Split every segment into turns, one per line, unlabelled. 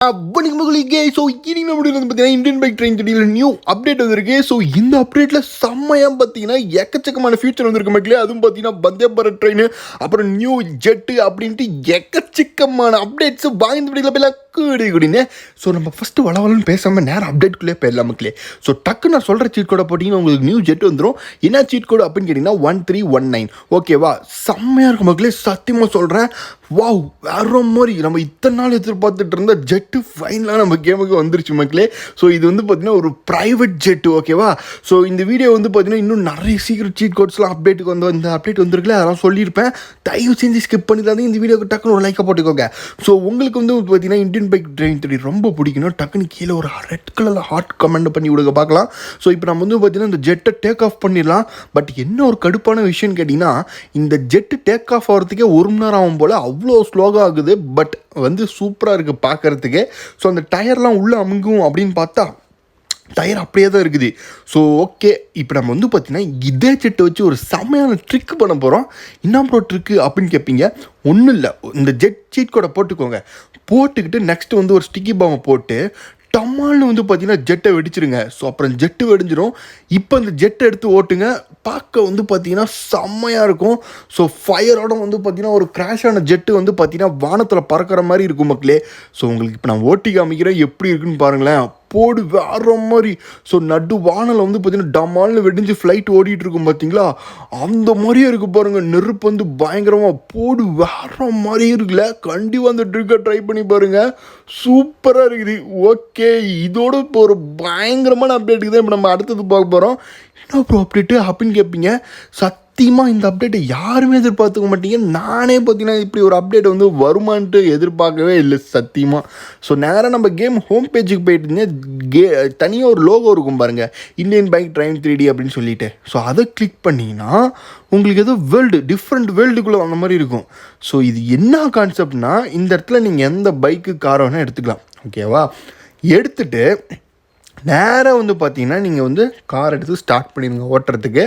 So இனி நம்மளுக்கு வந்து பார்த்தீங்கன்னா இந்தியன் பைக் ட்ரெயின் திடீர்னு நியூ அப்டேட் வந்திருக்கு. ஸோ இந்த அப்டேட்டில் செம்மையாக பார்த்தீங்கன்னா எக்கச்சக்கமான ஃபியூச்சர் வந்திருக்கு மக்களே. அதுவும் பார்த்தீங்கன்னா வந்தே பாரத் ட்ரெயின், அப்புறம் நியூ ஜெட்டு அப்படின்ட்டு எக்கச்சக்கமான அப்டேட்ஸ் வாங்கி படிக்கல போய் குடின்னு. ஸோ நம்ம ஃபஸ்ட்டு வளவலன்னு பேசாமல் நேரம் அப்டேட்குள்ளே போயிடலாம் மக்களே. ஸோ டக்கு நான் சொல்கிற சீட் கோடை போட்டிங்கன்னா உங்களுக்கு நியூ ஜெட் வந்துடும். என்ன சீட் கோடு அப்படின்னு கேட்டிங்கன்னா 1319. ஓகேவா, செம்மையாக இருக்கும் மக்களே, சத்தியமாக சொல்கிறேன். வாவ், வேற மாதிரி நம்ம இத்தனை நாள் எதிர்பார்த்துட்டு இருந்த ஜெட்டு ஃபைனலாக நம்ம கேமுக்கு வந்துருச்சு மக்களே. ஸோ இது வந்து பார்த்தீங்கன்னா ஒரு ப்ரைவேட் ஜெட்டு. ஓகேவா, ஸோ இந்த வீடியோ வந்து பார்த்தீங்கன்னா இன்னும் நிறைய சீக்கிரம் சீட் கோட்ஸ்லாம் அப்டேட்டுக்கு வந்து இந்த அப்டேட் வந்துருக்குல்ல, அதெல்லாம் சொல்லியிருப்பேன். தயவு செஞ்சு ஸ்கிப் பண்ணிடாதீங்க. இந்த வீடியோக்கு டக்குன்னு ஒரு லைக்கை போட்டுக்கோங்க. ஸோ உங்களுக்கு வந்து பார்த்தீங்கன்னா இந்தியன் பைக் ட்ரெயின் த்ரீ ரொம்ப பிடிக்கணும், டக்குன்னு கீழே ஒரு ரெட் கலரில் ஹாட் கமெண்ட் பண்ணி விடுங்க பார்க்கலாம். ஸோ இப்போ நம்ம வந்து பார்த்தீங்கன்னா இந்த ஜெட்டை டேக் ஆஃப் பண்ணிடலாம். பட் என்ன ஒரு கடுப்பான விஷயம்னு கேட்டிங்கன்னா, இந்த ஜெட்டு டேக் ஆஃப் ஆகிறதுக்கே 1 மணி நேரம் ஆகும் போல், அவ்வளோ ஸ்லோவாக ஆகுது. பட் வந்து சூப்பராக இருக்குது பார்க்குறதுக்கு. ஸோ அந்த டயர்லாம் உள்ளே அமுங்கும் அப்படின்னு பார்த்தா டயர் அப்படியே தான் இருக்குது. ஸோ ஓகே, இப்போ நம்ம வந்து பார்த்திங்கன்னா இதே ஜெட்டை வச்சு ஒரு செம்மையான ட்ரிக் பண்ண போகிறோம். என்ன ப்ரோ ட்ரிக்கு அப்படின்னு கேட்பீங்க. ஒன்றும் இல்லை, இந்த ஜெட் சீட் கோடை போட்டுக்கோங்க. போட்டுக்கிட்டு நெக்ஸ்ட் வந்து ஒரு ஸ்டிக்கி பாம்பை போட்டு டம்மால்னு வந்து பார்த்தீங்கன்னா ஜெட்டை வெடிச்சிருங்க. ஸோ அப்புறம் ஜெட்டு வெடிஞ்சிடும். இப்போ அந்த ஜெட்டை எடுத்து ஓட்டுங்க, பார்க்க வந்து பார்த்தீங்கன்னா செம்மையாக இருக்கும். ஸோ ஃபயரோட வந்து பார்த்தீங்கன்னா ஒரு கிராஷான ஜெட்டு வந்து பார்த்தீங்கன்னா வானத்தில் பறக்கிற மாதிரி இருக்கும் மக்களே. ஸோ உங்களுக்கு இப்போ நான் ஓட்டி காமிக்கிறேன், எப்படி இருக்குன்னு பாருங்களேன். போடு வேற மாதிரி. ஸோ நடு வானில் வந்து பார்த்தீங்கன்னா டமால்னு வெடிஞ்சு ஃப்ளைட் ஓடிட்டு இருக்கும் பார்த்தீங்களா, அந்த மாதிரியே இருக்குது பாருங்கள். நெருப்பு வந்து பயங்கரமாக போடு வேற மாதிரியே இருக்குல்ல. கண்டிப்பாக அந்த ட்ரிக்கை ட்ரை பண்ணி பாருங்கள், சூப்பராக இருக்குது. ஓகே, இதோட இப்போ ஒரு பயங்கரமான அப்டேட்டுக்கு தான் இப்போ நம்ம அடுத்தது பார்க்க போகிறோம். என்ன ப்ரோ அப்டேட்டு அப்படின்னு கேட்பீங்க. சத்தியமாக இந்த அப்டேட்டை யாருமே எதிர்பார்த்துக்க மாட்டீங்க. நானே பார்த்தீங்கன்னா இப்படி ஒரு அப்டேட் வந்து வருமானட்டு எதிர்பார்க்கவே இல்லை சத்தியமாக. ஸோ நேராக நம்ம கேம் ஹோம் பேஜுக்கு போயிட்டு தனியாக ஒரு லோகோ இருக்கும் பாருங்கள், இந்தியன் பைக் ட்ரெயின் 3D அப்படின்னு சொல்லிட்டு. ஸோ அதை கிளிக் பண்ணிங்கன்னா உங்களுக்கு ஏதோ டிஃப்ரெண்ட் வேர்ல்டுக்குள்ளே அந்த மாதிரி இருக்கும். ஸோ இது என்ன கான்செப்ட்னா, இந்த இடத்துல நீங்கள் எந்த பைக்கு காரை வேணால் எடுத்துக்கலாம். ஓகேவா, எடுத்துகிட்டு நேராக வந்து பார்த்தீங்கன்னா நீங்கள் வந்து கார் எடுத்து ஸ்டார்ட் பண்ணிடுங்க ஓட்டுறதுக்கு.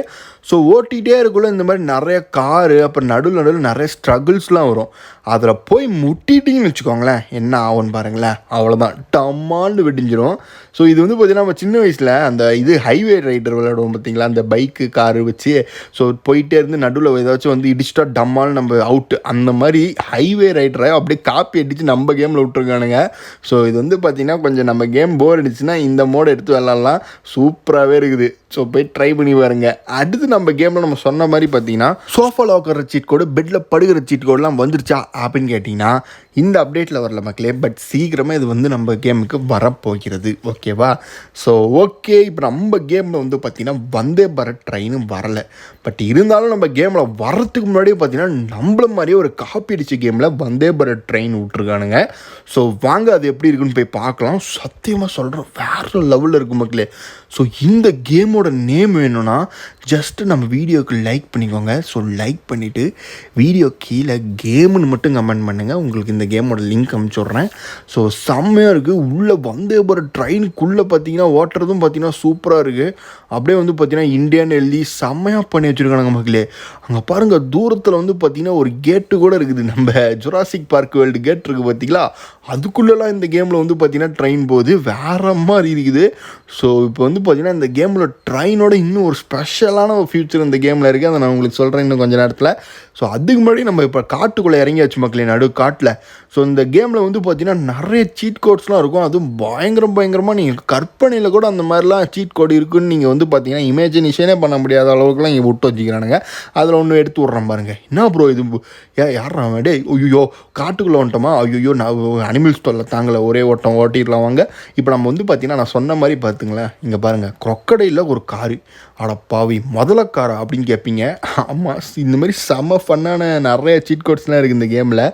ஸோ ஓட்டிகிட்டே இருக்குள்ள இந்த மாதிரி நிறைய காரு, அப்புறம் நடுவில் நிறைய ஸ்ட்ரகிள்ஸ்லாம் வரும். அதில் போய் முட்டிட்டிங்கன்னு வச்சுக்கோங்களேன், என்ன ஆகும்னு பாருங்களேன். அவ்வளோதான், டம்மான்னு வெடிஞ்சிடும். ஸோ இது வந்து பார்த்திங்கன்னா நம்ம சின்ன வயசில் அந்த இது ஹைவே ரைடர் விளையாடுவோம் பார்த்தீங்களா, அந்த பைக்கு காரு வச்சு. ஸோ போயிட்டே இருந்து நடுவில் ஏதாச்சும் வந்து இடிச்சிட்டா டம்மான்னு நம்ம அவுட்டு, அந்த மாதிரி ஹைவே ரைடரை அப்படியே காப்பி அடித்து நம்ம கேமில் விட்ருக்கானுங்க. ஸோ இது வந்து பார்த்திங்கன்னா கொஞ்சம் நம்ம கேம் போர் அடிச்சுன்னா இந்த மோடை எடுத்து விளாட்லாம், சூப்பராகவே இருக்குது. ஸோ போய் ட்ரை பண்ணி பாருங்க. அடுத்து நம்ம கேமில் நம்ம சொன்ன மாதிரி பார்த்தீங்கன்னா சோஃபாவில் உட்கார சீட் கோடு, பெட்டில் படுகிற சீட் கோடெலாம் வந்துருச்சா அப்படின்னு கேட்டிங்கன்னா இந்த அப்டேட்டில் வரல மக்களே. பட் சீக்கிரமாக இது வந்து நம்ம கேமுக்கு வரப்போகிறது. ஓகேவா, ஸோ ஓகே, இப்போ நம்ம கேமில் வந்து பார்த்திங்கன்னா வந்தே பாரத் ட்ரெயினும் வரலை. பட் இருந்தாலும் நம்ம கேமில் வரத்துக்கு முன்னாடியே பார்த்திங்கன்னா நம்மள மாதிரியே ஒரு காப்பி அடித்த கேமில் வந்தே பாரத் ட்ரெயின் விட்ருக்கானுங்க. ஸோ வாங்க அது எப்படி இருக்குன்னு போய் பார்க்கலாம். சத்தியமாக சொல்கிறேன், வேறு லெவலில் இருக்கும் மக்களே. ஸோ இந்த கேமோட நேம் வேணும்னா ஜஸ்ட்டு நம்ம வீடியோக்கு லைக் பண்ணிக்கோங்க. ஸோ லைக் பண்ணிவிட்டு வீடியோ கீழே கேமுன்னு மட்டும் கமெண்ட் பண்ணுங்கள், உங்களுக்கு இந்த கேமோட லிங்க் அனுப்பிச்சுட்றேன். ஸோ செம்மையாக இருக்குது. உள்ளே வந்தே பாரத் ட்ரெயினுக்குள்ளே பார்த்தீங்கன்னா ஓட்டுறதும் பார்த்தீங்கன்னா சூப்பராக இருக்குது. அப்படியே வந்து பார்த்தீங்கன்னா இந்தியான்னு எழுதி செம்மையாக பண்ணி வச்சுருக்கானுங்க மக்களே. அங்கே பாருங்கள், தூரத்தில் வந்து பார்த்திங்கன்னா ஒரு கேட்டு கூட இருக்குது. நம்ம ஜுராசிக் பார்க் வேர்ல்டு கேட் இருக்குது பார்த்தீங்களா, அதுக்குள்ளெல்லாம் இந்த கேமில் வந்து பார்த்திங்கன்னா ட்ரெயின் போகுது, வேறு மாதிரி இருக்குது. ஸோ இப்போ வந்து பார்த்திங்கன்னா இந்த கேமில் ட்ரெயினோட இன்னும் ஒரு ஸ்பெஷலான ஒரு ஃபியூச்சர் இந்த கேமில் இருக்குது. அதை நான் உங்களுக்கு சொல்கிறேன் இன்னும் கொஞ்சம் நேரத்தில். ஸோ அதுக்கு முன்னாடி நம்ம இப்போ காட்டுக்குள்ளே இறங்கியாச்சு மக்களே, நடு காட்டில். ஸோ இந்த கேமில் வந்து பார்த்திங்கன்னா நிறைய சீட் கோட்ஸ்லாம் இருக்கும். அதுவும் பயங்கரமாக நீங்கள் கற்பனையில் கூட அந்த மாதிரிலாம் சீட் கோடு இருக்குதுன்னு நீங்கள் வந்து பார்த்திங்கன்னா இமேஜினேஷனே பண்ண முடியாத அளவுக்குலாம் இங்கே விட்டு வச்சுக்கிறானுங்க. அதில் ஒன்று எடுத்து விட்றேன் பாருங்கள். என்ன ப்ரோ இது, யாரா டே, ஐயோ காட்டுக்குள்ளே வந்துட்டோமா, ஐயோ நான் அனிமல்ஸ் தொல்லை தாங்கலை, ஒரே ஓட்டம் ஓட்டிடலாம் வாங்க. இப்போ நம்ம வந்து பார்த்திங்கன்னா நான் சொன்ன மாதிரி பார்த்துங்களேன், இங்கே பாருங்கள் க்ரொக்கடையில் ஒரு காரு. அடப்பாவி, முதல்ல காரா அப்படின்னு கேட்பீங்க. ஆமாம், இந்த மாதிரி செம்ம ஃபன்னான நிறைய சீட் கோட்ஸ்லாம் இருக்குது இந்த கேமில்.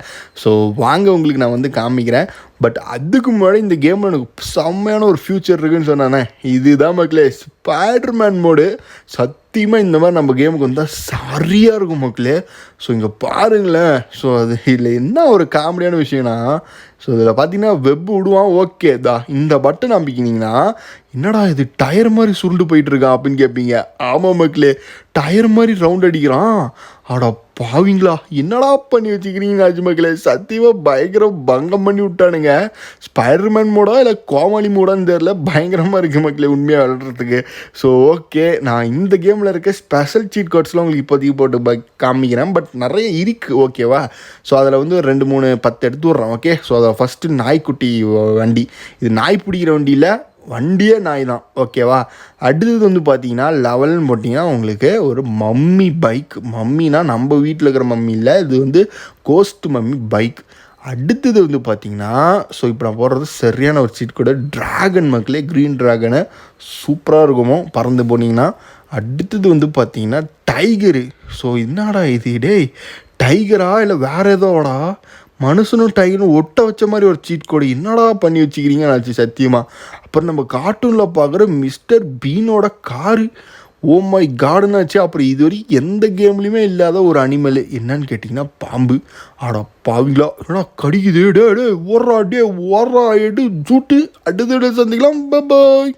ஸோ வாங்க உங்களுக்கு நான் வந்து காமிக்கிறேன். பட் அதுக்கு முன்னாடி இந்த கேமில் எனக்கு செம்மையான ஒரு ஃப்யூச்சர் இருக்குதுன்னு சொன்னானே, இதுதான் மக்களே ஸ்பைடர்மேன் மோடு. சத்தியமாக இந்த மாதிரி நம்ம கேமுக்கு வந்தால் சரியாக இருக்கும் மக்களே. ஸோ இங்கே பாருங்களேன். ஸோ அது இதில் என்ன ஒரு காமெடியான விஷயம்னா, ஸோ இதில் பார்த்தீங்கன்னா வெப் விடுவான். ஓகே தான், இந்த பட்டன் நம்பிக்கினீங்கன்னா என்னடா இது டயர் மாதிரி சுருண்டு போயிட்டுருக்கான் அப்படின்னு கேட்பீங்க. ஆமாம் மக்களே, டயர் மாதிரி ரவுண்ட் அடிக்கிறான். அட பாவிங்களா என்னடா பண்ணி வச்சுக்கிறீங்க ராஜ்மக்களே, சத்தியமாக பயங்கர பங்கம் பண்ணி விட்டானுங்க. ஸ்பைடர்மேன் மோடா இல்லை கோமாளி மோடான்னு தெரில, பயங்கரமாக இருக்குது மக்களே உண்மையாக விளாட்றதுக்கு. ஸோ ஓகே, நான் இந்த கேமில் இருக்க ஸ்பெஷல் சீட் கோட்ஸ்லாம் உங்களுக்கு இப்போதைக்கு போட்டு காமிக்கிறேன். பட் நிறைய இருக்குது ஓகேவா. ஸோ அதில் வந்து 2 3 10 எடுத்து விட்றேன். ஓகே, ஸோ அதை ஃபஸ்ட்டு நாய்க்குட்டி வண்டி, இது நாய் பிடிக்கிற வண்டியில் வண்டியே நாய் தான் ஓகேவா. அடுத்தது வந்து பார்த்தீங்கன்னா லெவல்னு போட்டிங்கன்னா உங்களுக்கு ஒரு மம்மி பைக். மம்மினா நம்ம வீட்டில் இருக்கிற மம்மி இல்லை, இது வந்து கோஸ்ட் மம்மி பைக். அடுத்தது வந்து பார்த்தீங்கன்னா ஸோ இப்போ நான் போடுறது சரியான ஒரு சீட் கூட ட்ராகன் மக்களே, க்ரீன் ட்ராகனு சூப்பராக இருக்குமோ பறந்து போனீங்கன்னா. அடுத்தது வந்து பார்த்தீங்கன்னா டைகரு. ஸோ என்னடா இது டேய், டைகரா இல்லை வேறு ஏதோடா, மனுஷனும் டைகரும் ஒட்ட வச்ச மாதிரி ஒரு சீட் கோடு என்னடா பண்ணி வச்சுக்கிறீங்க ஆச்சு சத்தியமாக. அப்புறம் நம்ம கார்ட்டூனில் பார்க்குற மிஸ்டர் பீனோட காரு, ஓ மை காடுனாச்சு. அப்புறம் இது வரைக்கும் எந்த கேம்லேயுமே இல்லாத ஒரு அனிமல் என்னன்னு கேட்டிங்கன்னா பாம்பு. ஆடா பாவிங்களா ஏன்னா கடிக்குது, டே ஓடுறா, டே ஓடுறா, எடு ஜூட்டு. அடுத்த சந்திக்கலாம், பாய்.